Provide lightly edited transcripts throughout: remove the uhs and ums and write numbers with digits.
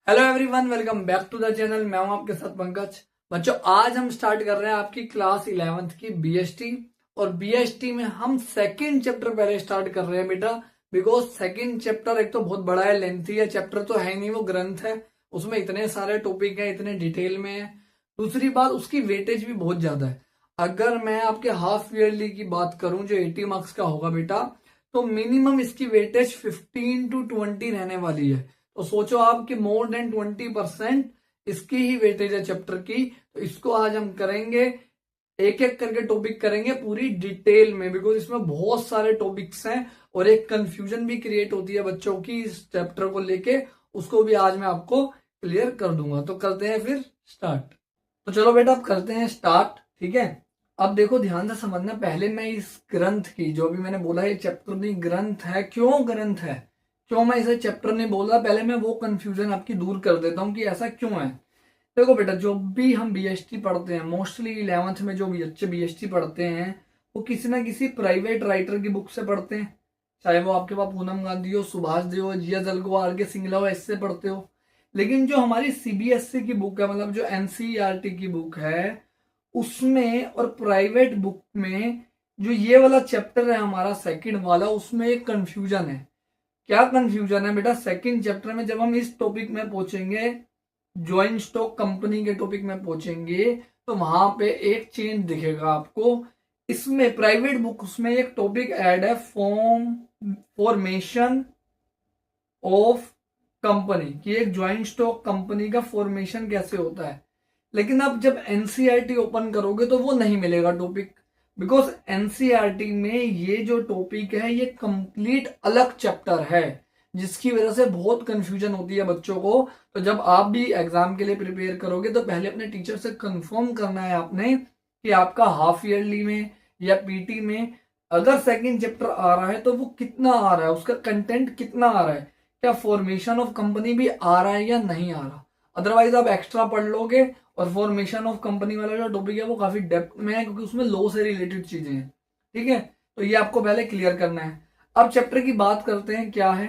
Hello everyone, welcome back to the channel. मैं हूं आपके साथ पंकज। बच्चों, आज हम स्टार्ट कर रहे हैं आपकी क्लास 11th की बीएसटी। और बीएसटी में हम सेकंड चैप्टर पहले स्टार्ट कर रहे हैं बेटा, बिकॉज सेकंड चैप्टर एक तो बहुत बड़ा है, लेंथी है। चैप्टर तो है नहीं, वो ग्रंथ है। उसमें इतने सारे टॉपिक हैं, इतने डिटेल में है। दूसरी बात, उसकी वेटेज भी बहुत ज्यादा है। अगर मैं आपके हाफ ईयरली की बात करूं जो 80 मार्क्स का होगा बेटा, तो मिनिमम इसकी वेटेज 15 to 20 रहने वाली है। तो सोचो आप कि मोर देन 20% इसकी ही वेटेज है चैप्टर की। तो इसको आज हम करेंगे, एक एक करके टॉपिक करेंगे पूरी डिटेल में, बिकॉज इसमें बहुत सारे टॉपिक्स हैं और एक कंफ्यूजन भी क्रिएट होती है बच्चों की इस चैप्टर को लेके। उसको भी आज मैं आपको क्लियर कर दूंगा। तो करते हैं फिर स्टार्ट। तो चलो बेटा, अब करते हैं स्टार्ट, ठीक है। अब देखो, ध्यान से समझना। पहले मैं इस ग्रंथ की, जो भी मैंने बोला ये चैप्टर नहीं ग्रंथ है। क्यों ग्रंथ है, क्यों मैं इसे चैप्टर नहीं बोल रहा, पहले मैं वो कंफ्यूजन आपकी दूर कर देता हूँ कि ऐसा क्यों है। देखो बेटा, जो भी हम बीएसटी पढ़ते हैं, मोस्टली 11th में जो भी बच्चे बीएसटी पढ़ते हैं, वो किसी ना किसी प्राइवेट राइटर की बुक से पढ़ते हैं। चाहे वो आपके पास पूनम गांधी हो, सुभाष देव हो, जिया जलगो, आर के सिंगला हो, इससे पढ़ते हो। लेकिन जो हमारी सीबीएसई की बुक है, मतलब जो एनसीईआरटी की बुक है, उसमें और प्राइवेट बुक में जो ये वाला चैप्टर है हमारा सेकंड वाला, उसमें एक कंफ्यूजन है। क्या कंफ्यूजन है बेटा? सेकंड चैप्टर में जब हम इस टॉपिक में पहुंचेंगे, ज्वाइंट स्टॉक कंपनी के टॉपिक में पहुंचेंगे, तो वहां पे एक चेंज दिखेगा आपको। इसमें प्राइवेट बुक उसमें एक टॉपिक ऐड है, फॉर्मेशन ऑफ कंपनी, कि एक ज्वाइंट स्टॉक कंपनी का फॉर्मेशन कैसे होता है। लेकिन अब जब एनसीईआरटी ओपन करोगे तो वो नहीं मिलेगा टॉपिक, बिकॉज एनसीईआरटी में ये जो टॉपिक है ये कंप्लीट अलग चैप्टर है, जिसकी वजह से बहुत कंफ्यूजन होती है बच्चों को। तो जब आप भी एग्जाम के लिए प्रिपेयर करोगे तो पहले अपने टीचर से कंफर्म करना है आपने कि आपका हाफ ईयरली में या पीटी में अगर सेकंड चैप्टर आ रहा है तो वो कितना आ रहा है, उसका कंटेंट कितना आ रहा है, क्या फॉर्मेशन ऑफ कंपनी भी आ रहा है या नहीं आ रहा। अदरवाइज आप एक्स्ट्रा पढ़ लोगे और फॉर्मेशन ऑफ कंपनी वाला जो टॉपिक है वो काफी डेप्थ में है, क्योंकि उसमें लॉ से रिलेटेड चीजें हैं, ठीक है। तो ये आपको पहले क्लियर करना है। अब चैप्टर की बात करते हैं, क्या है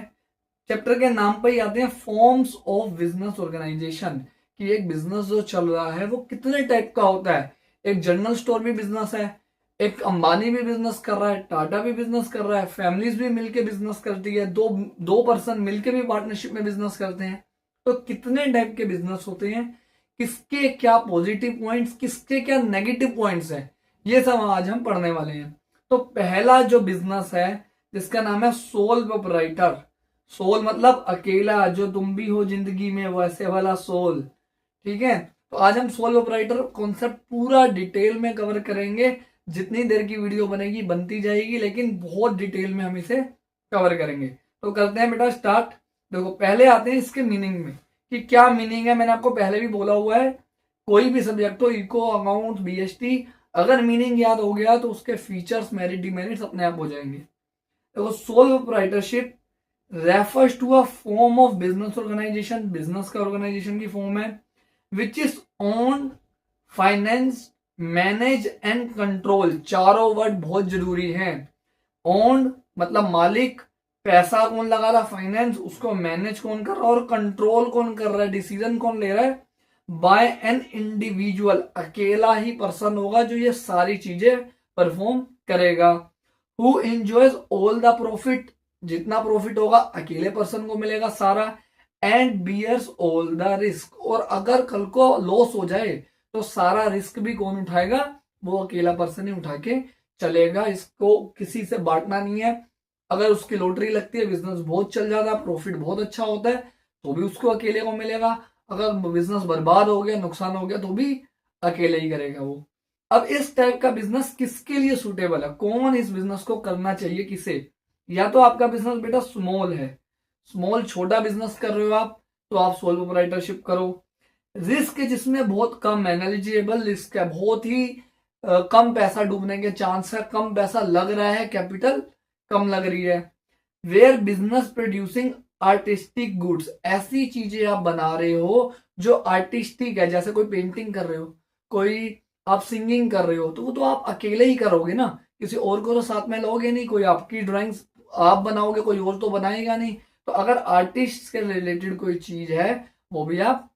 चैप्टर के नाम पर ही आते हैं फॉर्म्स ऑफ बिजनेस ऑर्गेनाइजेशन, कि एक बिजनेस जो चल रहा है वो कितने टाइप का होता है। एक जनरल स्टोर भी बिजनेस है, एक अंबानी भी बिजनेस कर रहा है, टाटा भी बिजनेस कर रहा है, फैमिलीज भी मिलके बिजनेस करती है, दो दो पर्सन मिलके भी पार्टनरशिप में बिजनेस करते हैं। तो कितने टाइप के बिजनेस होते हैं, किसके क्या पॉजिटिव पॉइंट्स, किसके क्या नेगेटिव पॉइंट्स हैं, ये सब आज हम पढ़ने वाले हैं। तो पहला जो बिजनेस है जिसका नाम है सोल प्रोप्राइटर। सोल मतलब अकेला, जो तुम भी हो जिंदगी में वैसे वाला सोल, ठीक है। तो आज हम सोल प्रोप्राइटर कॉन्सेप्ट पूरा डिटेल में कवर करेंगे। जितनी देर की वीडियो बनेगी बनती जाएगी, लेकिन बहुत डिटेल में हम इसे कवर करेंगे। तो करते हैं बेटा स्टार्ट। देखो, पहले आते हैं इसके मीनिंग में, कि क्या मीनिंग है। मैंने आपको पहले भी बोला हुआ है, कोई भी सब्जेक्ट हो, इको, अकाउंट, बीएसटी, अगर मीनिंग याद हो गया तो उसके फीचर्स, मेरिट, डिमेरिट्स अपने आप हो जाएंगे। देखो, sole proprietorship refers to a form of business organisation, business का ऑर्गेनाइजेशन की फॉर्म है, which is own, finance, manage and control. चारों वर्ड बहुत जरूरी हैं। ओन मतलब मालिक, पैसा कौन लगा रहा, फाइनेंस, उसको मैनेज कौन कर रहा है, और कंट्रोल कौन कर रहा है, डिसीजन कौन ले रहा है, बाय एन इंडिविजुअल, अकेला ही पर्सन होगा जो ये सारी चीजें परफॉर्म करेगा। Who enjoys all the profit, जितना प्रॉफिट होगा अकेले पर्सन को मिलेगा सारा, and bears all the risk, और अगर कल को लॉस हो जाए तो सारा रिस्क भी कौन उठाएगा, वो अकेला पर्सन ही उठा के चलेगा। इसको किसी से बांटना नहीं है। अगर उसकी लॉटरी लगती है, बिजनेस बहुत चल जाता है, प्रॉफिट बहुत अच्छा होता है, तो भी उसको अकेले को मिलेगा। अगर बिजनेस बर्बाद हो गया, नुकसान हो गया, तो भी अकेले ही करेगा वो। अब इस टाइप का बिजनेस किसके लिए सुटेबल है, कौन इस बिजनेस को करना चाहिए, किसे? या तो आपका बिजनेस बेटा स्मॉल है, स्मॉल छोटा बिजनेस कर रहे हो आप, तो आप सोल प्रोप्राइटरशिप करो। रिस्क जिसमें बहुत कम है, नेग्लिजिबल रिस्क है, बहुत ही कम पैसा डूबने के चांस है, कम पैसा लग रहा है, कैपिटल कम लग रही है। Where business producing artistic goods, ऐसी चीजें आप बना रहे हो जो आर्टिस्टिक है, जैसे कोई पेंटिंग कर रहे हो, कोई आप सिंगिंग कर रहे हो, तो वो तो आप अकेले ही करोगे ना, किसी और को तो साथ में लोगे नहीं। कोई आपकी ड्राइंग्स आप बनाओगे, कोई और तो बनाएगा नहीं। तो अगर आर्टिस्ट के रिलेटेड कोई चीज है वो भी आप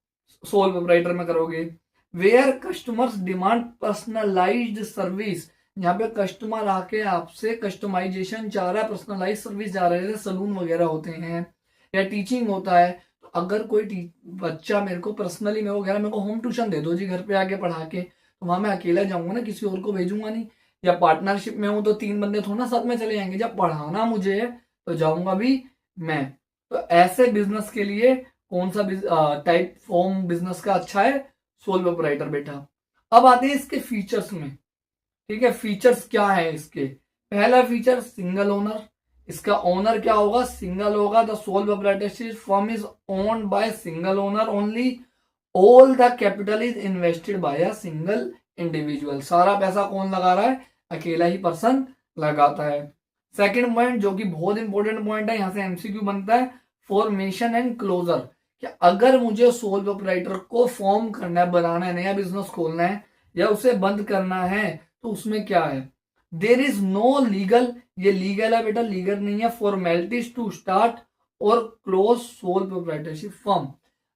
सोल प्रोप्राइटर में करोगे। Where customers demand personalised service, यहाँ पे कस्टमर आके आपसे कस्टमाइजेशन चाह रहा है, पर्सनलाइज सर्विस जा रहे हैं, सलून वगैरह होते हैं या टीचिंग होता है। तो अगर कोई बच्चा मेरे को पर्सनली मेरे को कह रहा है मेरे को होम ट्यूशन दे दो जी घर पे आके पढ़ा के, तो वहां मैं अकेला जाऊंगा ना, किसी और को भेजूंगा नहीं। या पार्टनरशिप में हूं तो 3 बंदे थोड़ा ना साथ में चले जाएंगे, जब पढ़ाना मुझे है तो जाऊंगा भी मैं। तो ऐसे बिजनेस के लिए कौन सा टाइप फॉर्म बिजनेस का अच्छा है? सोल प्रोप्राइटर बेटा। अब आते हैं इसके फीचर्स में। ठीक है, फीचर्स क्या है इसके? पहला फीचर सिंगल ओनर। इसका ओनर क्या होगा? सिंगल होगा। The sole proprietorship firm is owned by single owner only. All the capital is invested bye a single individual. सारा पैसा कौन लगा रहा है? अकेला ही पर्सन लगाता है। सेकंड पॉइंट जो कि बहुत इंपॉर्टेंट पॉइंट है, यहां से एमसीक्यू बनता है, फॉर्मेशन एंड क्लोजर। कि अगर मुझे सोल प्रोप्राइटर को फॉर्म करना है, बनाना है, नया बिजनेस खोलना है या उसे बंद करना है, तो उसमें क्या है? देर इज नो लीगल, ये लीगल है बेटा, लीगल नहीं है, फॉर्मेलिटीज टू स्टार्ट और क्लोज सोल प्रोप्राइटरशिप फर्म।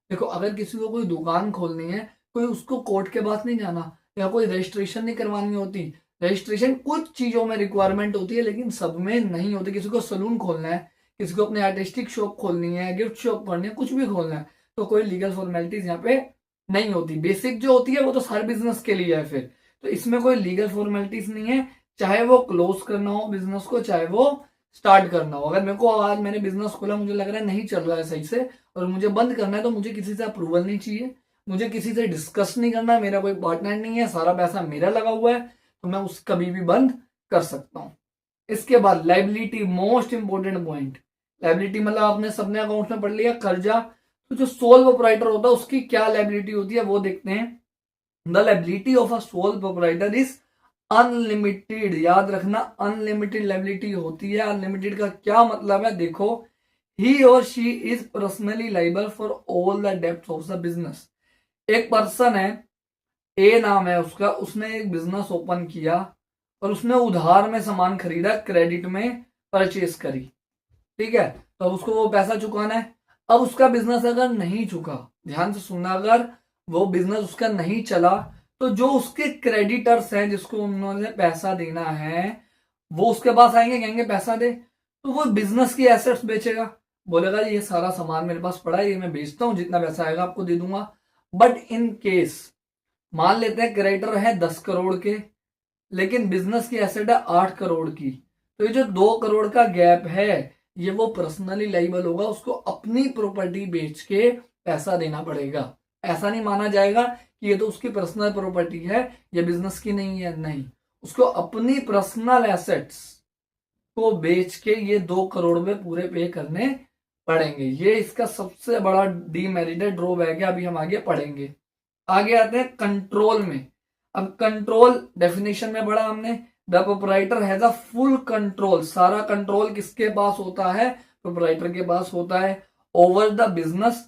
देखो, अगर किसी को कोई दुकान खोलनी है, कोई उसको कोर्ट के पास नहीं जाना या कोई रजिस्ट्रेशन नहीं करवानी होती। रजिस्ट्रेशन कुछ चीजों में रिक्वायरमेंट होती है लेकिन सब में नहीं होती। किसी को सलून खोलना है, किसी को अपने आर्टिस्टिक शॉप खोलनी है, गिफ्ट शॉप करनी है, कुछ भी खोलना है, तो कोई लीगल फॉर्मेलिटीज यहाँ पे नहीं होती। बेसिक जो होती है वो तो हर बिजनेस के लिए है फिर, तो इसमें कोई लीगल फॉर्मेलिटीज नहीं है। चाहे वो क्लोज करना हो बिजनेस को, चाहे वो स्टार्ट करना हो। अगर मेरे को आज मैंने बिजनेस खोला, मुझे लग रहा है नहीं चल रहा है सही से और मुझे बंद करना है, तो मुझे किसी से अप्रूवल नहीं चाहिए, मुझे किसी से डिस्कस नहीं करना, मेरा कोई पार्टनर नहीं है, सारा पैसा मेरा लगा हुआ है, तो मैं उस कभी भी बंद कर सकता हूं। इसके बाद liability, most important point. Liability मतलब आपने सबने अकाउंट में पढ़ लिया, कर्जा। तो जो सोल प्रोप्राइटर होता है उसकी क्या लाइबिलिटी होती है वो देखते हैं। The liability of a sole proprietor is unlimited. याद रखना, अनलिमिटेड लाइबिलिटी होती है। अनलिमिटेड का क्या मतलब है? देखो, ही और she is personally liable for all the debts of the business. एक पर्सन है, ए नाम है उसका, उसने एक बिजनेस ओपन किया और उसने उधार में सामान खरीदा, क्रेडिट में परचेस करी। ठीक है, तो उसको वो पैसा चुकाना है। अब उसका बिजनेस अगर नहीं चुका, ध्यान से सुनना, अगर वो बिजनेस उसका नहीं चला, तो जो उसके क्रेडिटर्स हैं जिसको उन्होंने पैसा देना है, वो उसके पास आएंगे, कहेंगे पैसा दे। तो वो बिजनेस की एसेट्स बेचेगा, बोलेगा ये सारा सामान मेरे पास पड़ा है, ये मैं बेचता हूं, जितना पैसा आएगा आपको दे दूंगा। बट इन केस मान लेते हैं क्रेडिटर है 10 करोड़ के, लेकिन बिजनेस की एसेट है 8 करोड़ की, तो ये जो 2 करोड़ का गैप है, ये वो पर्सनली लाइबल होगा, उसको अपनी प्रॉपर्टी बेच के पैसा देना पड़ेगा। ऐसा नहीं माना जाएगा कि ये तो उसकी पर्सनल प्रॉपर्टी है, ये बिजनेस की नहीं है, नहीं, उसको अपनी पर्सनल एसेट्स को बेच के ये 2 करोड़ में पूरे पे करने पड़ेंगे। ये इसका सबसे बड़ा डीमेरिट है, ड्रॉबैक है, अभी हम आगे पढ़ेंगे। आगे आते हैं कंट्रोल में। अब कंट्रोल डेफिनेशन में पढ़ा हमने, the proprietor has a full control. सारा कंट्रोल किसके पास होता है? प्रोप्राइटर के पास होता है। Over the business,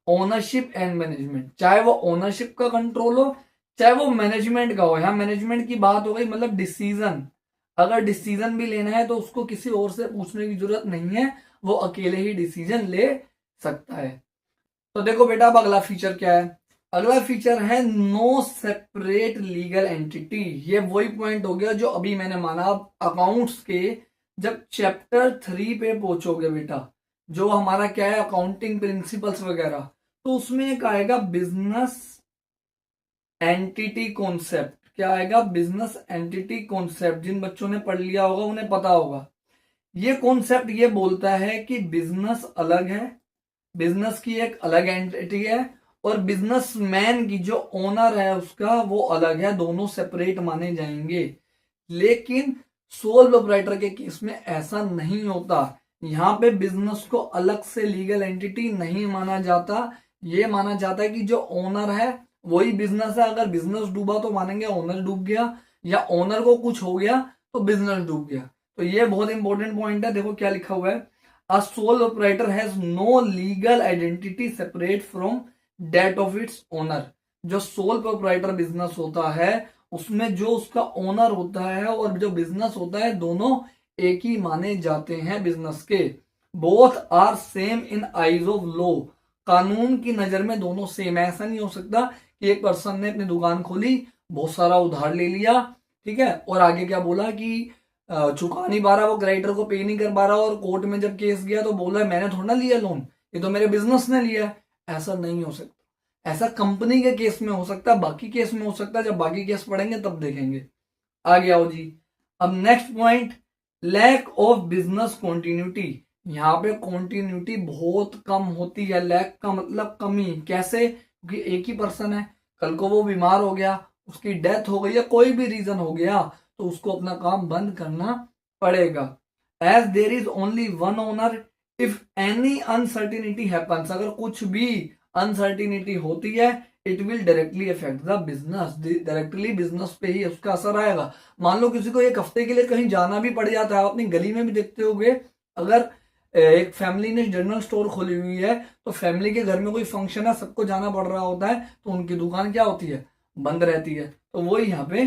ownership and management. चाहे वो ओनरशिप का कंट्रोल हो, चाहे वो मैनेजमेंट का हो। यहां मैनेजमेंट की बात हो गई, मतलब डिसीजन, अगर डिसीजन भी लेना है तो उसको किसी और से पूछने की जरूरत नहीं है, वो अकेले ही डिसीजन ले सकता है। तो देखो बेटा, अब अगला फीचर क्या है? अगला फीचर है नो सेपरेट लीगल एंटिटी। ये वही पॉइंट हो गया जो अभी मैंने माना। अकाउंट्स के जब चैप्टर 3 पे पहुंचोगे बेटा, जो हमारा क्या है, अकाउंटिंग प्रिंसिपल्स वगैरह, तो उसमें एक आएगा बिजनेस एंटिटी कॉन्सेप्ट। क्या आएगा? Business entity concept. जिन बच्चों ने पढ़ लिया होगा उन्हें पता होगा। ये कॉन्सेप्ट ये बोलता है कि बिजनेस अलग है, बिजनेस की एक अलग एंटिटी है, और बिजनेसमैन की जो ओनर है उसका वो अलग है, दोनों सेपरेट माने जाएंगे। लेकिन सोल प्रोप्राइटर के केस में ऐसा नहीं होता। यहां पे बिजनेस को अलग से लीगल एंटिटी नहीं माना जाता। ये माना जाता है कि जो ओनर है वही बिजनेस है। अगर बिजनेस डूबा तो मानेंगे ओनर डूब गया, या ओनर को कुछ हो गया तो बिजनेस डूब गया। तो ये बहुत इंपॉर्टेंट पॉइंट है। देखो क्या लिखा हुआ है, a sole proprietor has no legal identity separate from that of its owner. जो सोल प्रोप्राइटर बिजनेस होता है उसमें जो उसका ओनर होता है और जो बिजनेस होता है, दोनों एक ही माने जाते हैं बिजनेस के। Both are same in eyes of law. कानून की नजर में दोनों सेम है। ऐसा नहीं हो सकता कि एक पर्सन ने अपनी दुकान खोली, बहुत सारा उधार ले लिया, ठीक है, और आगे क्या बोला कि चुका नहीं पा रहा, वो क्रेडिटर को पे नहीं कर पा रहा, और कोर्ट में जब केस गया तो बोला मैंने थोड़ा ना लिया लोन, ये तो मेरे बिजनेस ने लिया है। ऐसा नहीं हो सकता। ऐसा कंपनी के केस में हो सकता है, बाकी केस में हो सकता है, जब बाकी केस पढ़ेंगे तब देखेंगे। आगे आओ जी। अब next point, lack of business continuity. यहाँ पे कॉन्टिन्यूटी बहुत कम होती है। लैक का मतलब कमी। कैसे? क्योंकि एक ही पर्सन है, कल को वो बीमार हो गया, उसकी डेथ हो गई या कोई भी रीजन हो गया तो उसको अपना काम बंद करना पड़ेगा। As there is only one owner, if any uncertainty happens, अगर कुछ भी अनसर्टिनिटी होती है, it will directly affect the business, directly business पे ही उसका असर आएगा। मान लो किसी को एक हफ्ते के लिए कहीं जाना भी पड़ जाता है, अपनी गली में भी देखते होंगे, अगर एक फैमिली ने जनरल स्टोर खोली हुई है तो फैमिली के घर में कोई फंक्शन है, सबको जाना पड़ रहा होता है, तो उनकी दुकान क्या होती है? बंद रहती है। तो वही यहाँ पे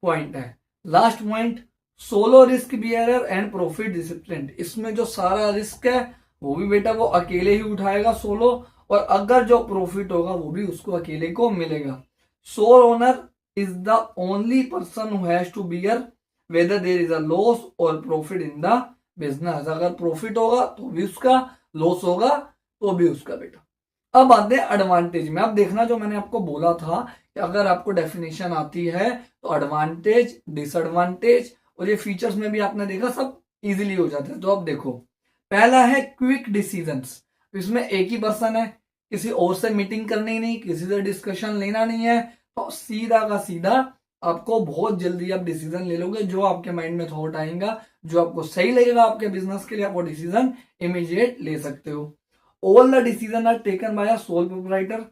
पॉइंट है। Last point, solo risk bearer and profit discipline. इसमें जो सारा रिस्क है वो भी बेटा वो अकेले ही उठाएगा, सोलो, और अगर जो प्रॉफिट होगा वो भी उसको अकेले को मिलेगा। Sole owner is the only person who has to bear whether there is a loss और प्रॉफिट इन द बिजनेस। अगर प्रॉफिट होगा तो भी उसका, लॉस होगा तो भी उसका बेटा। अब आते हैं एडवांटेज में। अब देखना, जो मैंने आपको बोला था कि अगर आपको डेफिनेशन आती है तो एडवांटेज, डिसएडवांटेज और ये फीचर्स में भी आपने देखा सब इजीली हो जाता है। तो अब देखो, पहला है क्विक डिसीजंस। इसमें एक ही पर्सन है, किसी और से मीटिंग करनी नहीं, किसी से डिस्कशन लेना नहीं है, तो सीधा का सीधा आपको बहुत जल्दी आप डिसीजन ले लोगे। जो आपके माइंड में थॉट आएगा, जो आपको सही लगेगा आपके बिजनेस के लिए, आप वो डिसीजन इमीडिएट ले सकते हो। All the decision are taken by a sole proprietor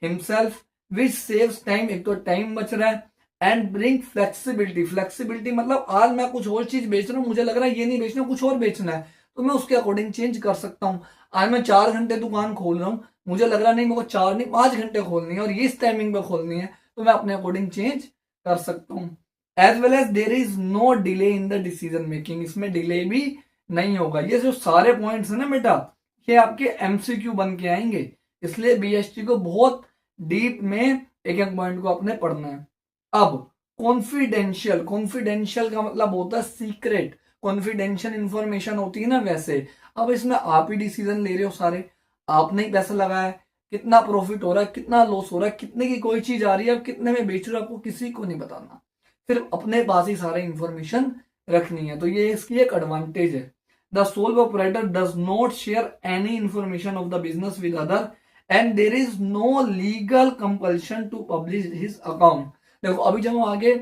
himself, which saves time. एक तो टाइम बच रहा है, एंड ब्रिंग फ्लेक्सिबिलिटी। फ्लेक्सिबिलिटी मतलब आज मैं कुछ और चीज बेच रहा हूँ, मुझे लग रहा है ये नहीं बेचना, कुछ और बेचना है, तो मैं उसके अकॉर्डिंग चेंज कर सकता हूँ। आज मैं 4 घंटे दुकान खोल रहा हूँ, मुझे लग रहा नहीं मेरे को 4 नहीं 5 घंटे खोलनी है और ये इस टाइमिंग पे खोलनी है, तो मैं अपने अकॉर्डिंग चेंज कर सकता हूँ। As well as there is no delay in the decision making. इसमें डिले भी नहीं होगा। ये जो सारे पॉइंट्स है ना बेटा, ये आपके एमसीक्यू बन के आएंगे, इसलिए बीएसटी को बहुत डीप में एक एक पॉइंट को आपने पढ़ना है। अब कॉन्फिडेंशियल, कॉन्फिडेंशियल का मतलब होता है सीक्रेट, कॉन्फिडेंशियल इंफॉर्मेशन होती है ना, वैसे। अब इसमें आप ही डिसीजन ले रहे हो सारे, आपने ही पैसा लगाया है, कितना प्रॉफिट हो रहा है, कितना लॉस हो रहा है, कितने की कोई चीज आ रही है, अब कितने में बेच रहे हो, आपको किसी को नहीं बताना, सिर्फ अपने पास ही सारे इंफॉर्मेशन रखनी है। तो ये इसकी एक एडवांटेज है। The sole operator does not share any information of the business with other and there is no legal compulsion to publish his account. देखो, अभी जब हम आगे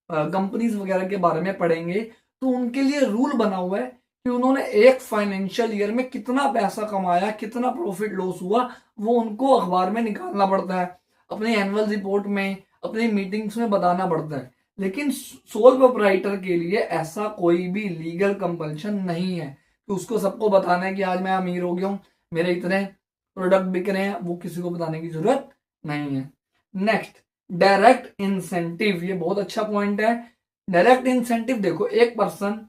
कंपनीज वगैरह के बारे में पढ़ेंगे तो उनके लिए रूल बना हुआ है कि उन्होंने एक फाइनेंशियल ईयर में कितना पैसा कमाया, कितना प्रॉफिट लॉस हुआ, वो उनको अखबार में निकालना पड़ता है, अपनी एनुअल रिपोर्ट में, अपनी मीटिंग्स में बताना पड़ता है। लेकिन सोल प्रोप्राइटर के लिए ऐसा कोई भी लीगल कंपल्शन नहीं है कि उसको सबको बताना है कि आज मैं अमीर हो गया हूं, मेरे इतने प्रोडक्ट बिक रहे हैं, वो किसी को बताने की जरूरत नहीं है। Next, direct incentive. ये बहुत अच्छा पॉइंट है। डायरेक्ट इंसेंटिव, देखो, एक पर्सन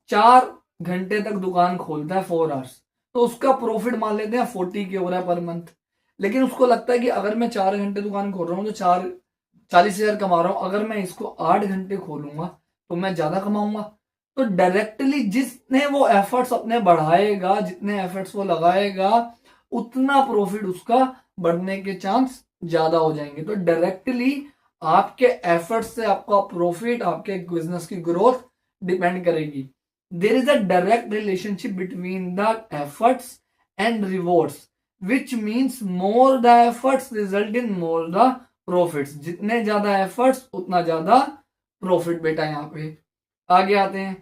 4 घंटे तक दुकान खोलता है, 4 आवर्स, तो उसका प्रॉफिट मान लेते हैं 40 के हो रहा है पर मंथ। लेकिन उसको लगता है कि अगर मैं 4 घंटे दुकान खोल रहा हूँ तो 40,000 कमा रहा हूं, अगर मैं इसको 8 घंटे खोलूंगा तो मैं ज्यादा कमाऊंगा। तो डायरेक्टली जितने वो एफर्ट्स अपने बढ़ाएगा, जितने एफर्ट्स वो लगाएगा, उतना प्रॉफिट उसका बढ़ने के चांस ज्यादा हो जाएंगे। तो डायरेक्टली आपके एफर्ट्स से आपका प्रॉफिट, आपके बिजनेस की ग्रोथ डिपेंड करेगी। There is a direct relationship between the efforts and rewards, which means more the efforts result in more the profits. जितने ज्यादा एफर्ट्स उतना ज्यादा प्रॉफिट बेटा। यहाँ पे आगे आते हैं,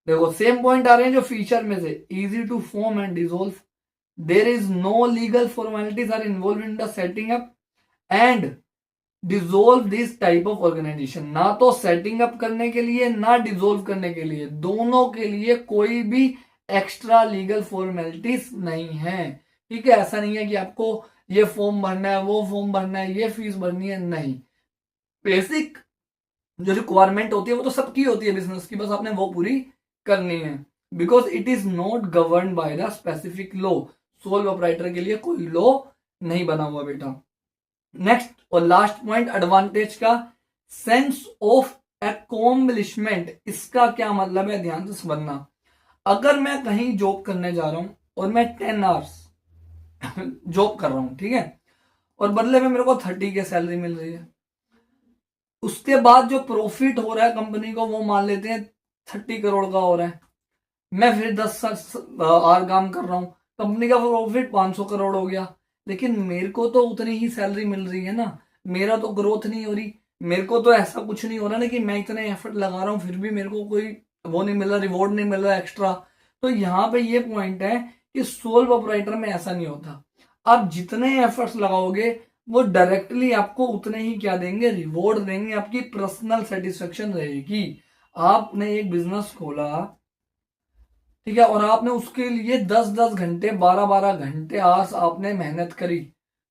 देखो सेम पॉइंट आ रहे हैं जो फीचर में से, easy to form and dissolve, there is no legal formalities are involve in the setting up and dissolve this type of organisation. ना तो सेटिंग अप करने के लिए, ना डिसॉल्व करने के लिए, दोनों के लिए कोई भी एक्स्ट्रा लीगल फॉर्मेलिटीज नहीं है। ठीक है, ऐसा नहीं है कि आपको ये फॉर्म भरना है, वो फॉर्म भरना है, ये फीस भरनी है, नहीं। बेसिक जो रिक्वायरमेंट होती है वो तो सबकी होती है बिजनेस की, बस आपने वो पूरी करनी है। Because it is not govern by the specific law. Sole proprietor के लिए कोई लॉ नहीं बना हुआ बेटा। नेक्स्ट और लास्ट पॉइंट एडवांटेज का, सेंस ऑफ अकॉम्प्लिशमेंट। इसका क्या मतलब है, ध्यान से समझना। अगर मैं कहीं जॉब करने जा रहा हूं और मैं 10 आवर्स जॉब कर रहा हूं, ठीक है, और बदले में मेरे को 30 की सैलरी मिल रही है, उसके बाद जो प्रॉफिट हो रहा है कंपनी को वो मान लेते हैं 30 करोड़ का हो रहा है, मैं फिर 10 आवर काम कर रहा हूं, कंपनी का प्रॉफिट 500 करोड़ हो गया, लेकिन मेरे को तो उतनी ही सैलरी मिल रही है ना, मेरा तो ग्रोथ नहीं हो रही, मेरे को तो ऐसा कुछ नहीं हो रहा ना कि मैं इतने एफर्ट लगा रहा हूं फिर भी मेरे को कोई वो नहीं मिल रहा, रिवॉर्ड नहीं मिल रहा एक्स्ट्रा। तो यहाँ पे ये पॉइंट है कि सोल प्रोप्राइटर में ऐसा नहीं होता। आप जितने एफर्ट्स लगाओगे वो डायरेक्टली आपको उतने ही क्या देंगे, रिवॉर्ड देंगे, आपकी पर्सनल सेटिस्फेक्शन रहेगी। आपने एक बिजनेस खोला, ठीक है, और आपने उसके लिए 10-10 घंटे 12-12 घंटे आवर्स आपने मेहनत करी,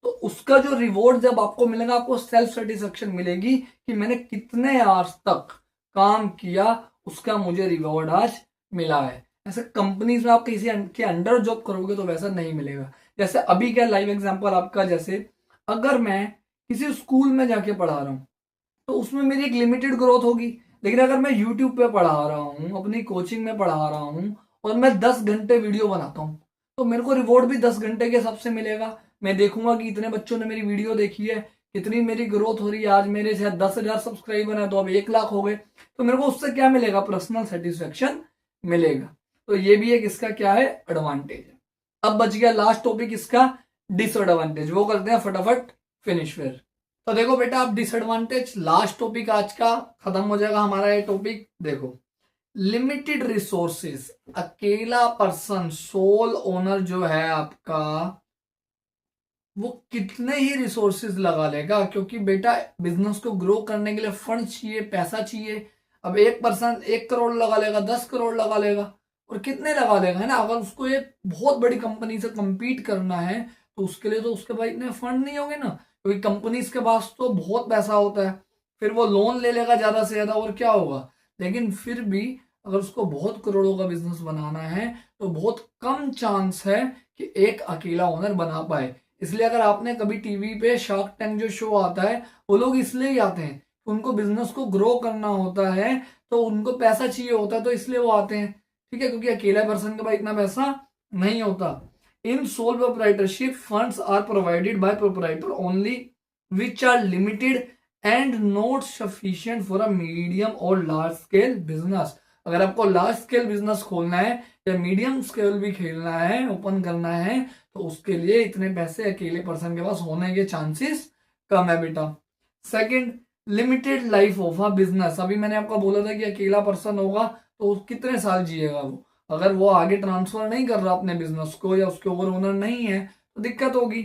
तो उसका जो रिवॉर्ड जब आपको मिलेगा, आपको सेल्फ सेटिस्फेक्शन मिलेगी कि मैंने कितने आवर्स तक काम किया, उसका मुझे रिवॉर्ड आज मिला है। ऐसे कंपनीज में आप किसी के अंडर जॉब करोगे तो वैसा नहीं मिलेगा। जैसे अभी क्या लाइव एग्जांपल आपका, जैसे अगर मैं किसी स्कूल में जाके पढ़ा रहा हूं तो उसमें मेरी एक लिमिटेड ग्रोथ होगी, लेकिन अगर मैं यूट्यूब पे पढ़ा रहा हूँ, अपनी कोचिंग में पढ़ा रहा हूँ और मैं 10 घंटे वीडियो बनाता हूँ, तो मेरे को रिवॉर्ड भी 10 घंटे के हिसाब से मिलेगा। मैं देखूंगा कि इतने बच्चों ने मेरी वीडियो देखी है, कितनी मेरी ग्रोथ हो रही है, आज मेरे शायद 10,000 सब्सक्राइबर है तो अब 1 लाख हो गए, तो मेरे को उससे क्या मिलेगा, पर्सनल सेटिस्फेक्शन मिलेगा। तो ये भी एक इसका क्या है, एडवांटेज है। अब बच गया लास्ट टॉपिक इसका, डिसएडवांटेज, वो करते हैं फटाफट फिनिश फिर। तो देखो बेटा, अब डिसएडवांटेज लास्ट टॉपिक आज का खत्म हो जाएगा हमारा ये टॉपिक। देखो, लिमिटेड रिसोर्सेज, अकेला पर्सन सोल ओनर जो है आपका, वो कितने ही रिसोर्सेज लगा लेगा, क्योंकि बेटा बिजनेस को ग्रो करने के लिए फंड चाहिए, पैसा चाहिए। अब एक पर्सन 1 करोड़ लगा लेगा, 10 करोड़ लगा लेगा, और कितने लगा लेगा, है ना। अगर उसको एक बहुत बड़ी कंपनी से compete करना है तो उसके लिए तो उसके पास इतने फंड नहीं होंगे ना, क्योंकि कंपनीज के पास तो बहुत पैसा होता है, फिर वो लोन ले लेगा ज्यादा से ज्यादा और क्या होगा। लेकिन फिर भी अगर उसको बहुत करोड़ों का बिजनेस बनाना है तो बहुत कम चांस है कि एक अकेला ओनर बना पाए। इसलिए अगर आपने कभी टीवी पे शार्क टैंक जो शो आता है, वो लोग इसलिए ही आते हैं, उनको बिजनेस को ग्रो करना होता है, तो उनको पैसा चाहिए होता है, तो इसलिए वो आते हैं, ठीक है, क्योंकि अकेला पर्सन के पास इतना पैसा नहीं होता। In sole proprietorship funds are provided by proprietor only which are limited and not sufficient for a medium और लार्ज स्केल बिजनेस। अगर आपको लार्ज स्केल बिजनेस खोलना है या मीडियम स्केल भी खेलना है, ओपन करना है, तो उसके लिए इतने पैसे अकेले पर्सन के पास होने के चांसेस कम है बेटा। Second, limited life of a business. अभी मैंने आपको बोला था कि अकेला पर्सन होगा तो कितने साल जिएगा वो, अगर वो आगे ट्रांसफर नहीं कर रहा अपने बिजनेस को या उसके ओवर ओनर नहीं है तो दिक्कत होगी।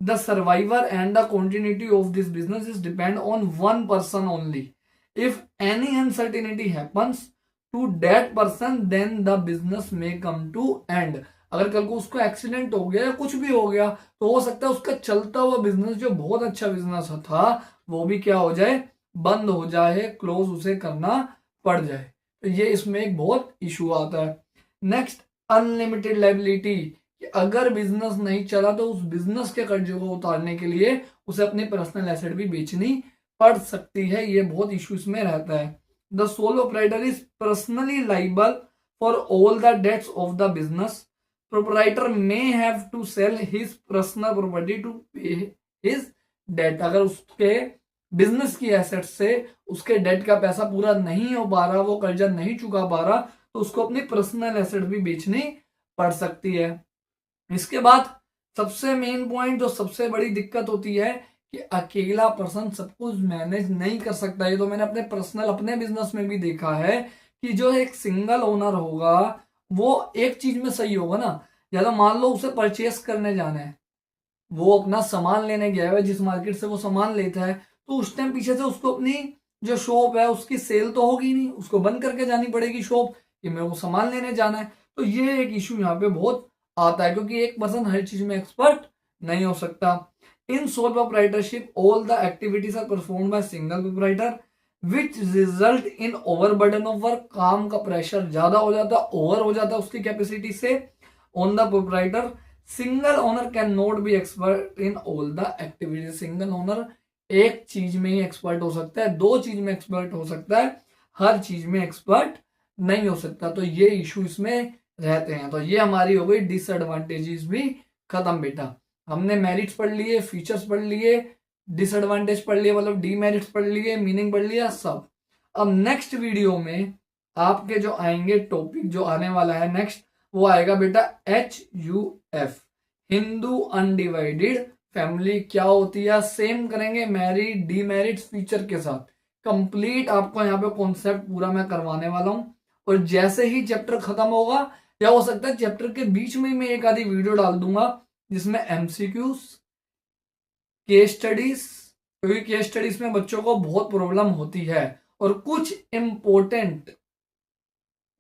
The survivor and the continuity of this business is depend on one person only. If any uncertainty happens to that person then the business में कम टू एंड। अगर कल को उसको एक्सीडेंट हो गया या कुछ भी हो गया तो हो सकता है उसका चलता हुआ बिजनेस जो बहुत अच्छा बिजनेस था वो भी क्या हो जाए, बंद हो जाए, क्लोज उसे करना पड़ जाए। तो ये इसमें एक बहुत इशू आता है। नेक्स्ट, अनलिमिटेड लायबिलिटी, कि अगर बिजनेस नहीं चला तो उस बिजनेस के कर्जे को उतारने के लिए उसे अपनी पर्सनल एसेट भी बेचनी पड़ सकती है, ये बहुत इशू इसमें रहता है। The sole proprietor is personally liable for all the debts of the business. Proprietor may have to sell his personal property to pay his debt. अगर उसके बिजनेस की एसेट से उसके डेट का पैसा पूरा नहीं हो पा रहा, वो कर्जा नहीं चुका पा रहा, तो उसको अपनी पर्सनल एसेट भी बेचनी पड़ सकती है। इसके बाद सबसे मेन पॉइंट, जो सबसे बड़ी दिक्कत होती है कि अकेला पर्सन सब कुछ मैनेज नहीं कर सकता। ये तो मैंने अपने पर्सनल अपने बिजनेस में भी देखा है कि जो एक सिंगल ओनर होगा वो एक चीज में सही होगा ना, ज्यादा मान लो उसे परचेस करने जाना है, वो अपना सामान लेने गया है, जिस मार्केट से वो सामान लेता है तो उस टाइम पीछे से उसको अपनी जो शॉप है उसकी सेल तो होगी नहीं, उसको बंद करके जानी पड़ेगी शॉप, कि मेरे को सामान लेने जाना है। तो ये एक इशू यहाँ पे बहुत आता है, क्योंकि एक पर्सन हर चीज में एक्सपर्ट नहीं हो सकता। In sole proprietorship all the activities are perform by single proprietor which result in overburden of work. काम का प्रेशर ज्यादा हो जाता है, ओवर हो जाता है उसकी कैपेसिटी से on the proprietor. Single owner can not be expert in all the activities. Single owner एक चीज में ही एक्सपर्ट हो सकता है, दो चीज में एक्सपर्ट हो सकता है, हर चीज में एक्सपर्ट नहीं हो सकता। तो ये इशू इसमें रहते हैं। तो ये हमारी हो गई डिसएडवांटेजेस भी खत्म बेटा। हमने मेरिट्स पढ़ लिए, फीचर्स पढ़ लिए, डिसएडवांटेज पढ़ लिए, मतलब डीमेरिट्स पढ़ लिए, मीनिंग पढ़ लिया सब। अब नेक्स्ट वीडियो में आपके जो आएंगे टॉपिक, जो आने वाला है नेक्स्ट, वो आएगा बेटा HUF, हिंदू अनडिवाइडेड फैमिली क्या होती है। सेम करेंगे मेरिट डीमेरिट फीचर के साथ। कंप्लीट आपको यहाँ पे कॉन्सेप्ट पूरा मैं करवाने वाला हूँ। और जैसे ही चैप्टर खत्म होगा, या हो सकता है चैप्टर के बीच में ही मैं एक आधी वीडियो डाल दूंगा जिसमें MCQs, केस स्टडीज, क्योंकि केस स्टडीज में बच्चों को बहुत प्रॉब्लम होती है, और कुछ इंपॉर्टेंट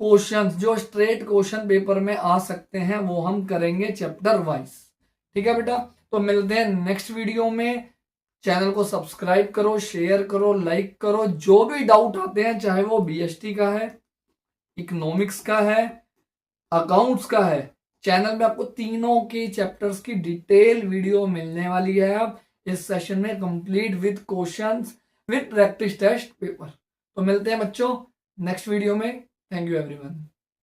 क्वेश्चंस जो स्ट्रेट क्वेश्चन पेपर में आ सकते हैं वो हम करेंगे चैप्टर वाइज। ठीक है बेटा, तो मिलते हैं नेक्स्ट वीडियो में। चैनल को सब्सक्राइब करो, शेयर करो, लाइक करो। जो भी डाउट आते हैं, चाहे वो BST का है, इकोनॉमिक्स का है, अकाउंट्स का है, चैनल में आपको तीनों के चैप्टर्स की डिटेल वीडियो मिलने वाली है अब इस सेशन में, complete with questions, with practice test paper. तो मिलते हैं बच्चों नेक्स्ट वीडियो में। Thank you everyone.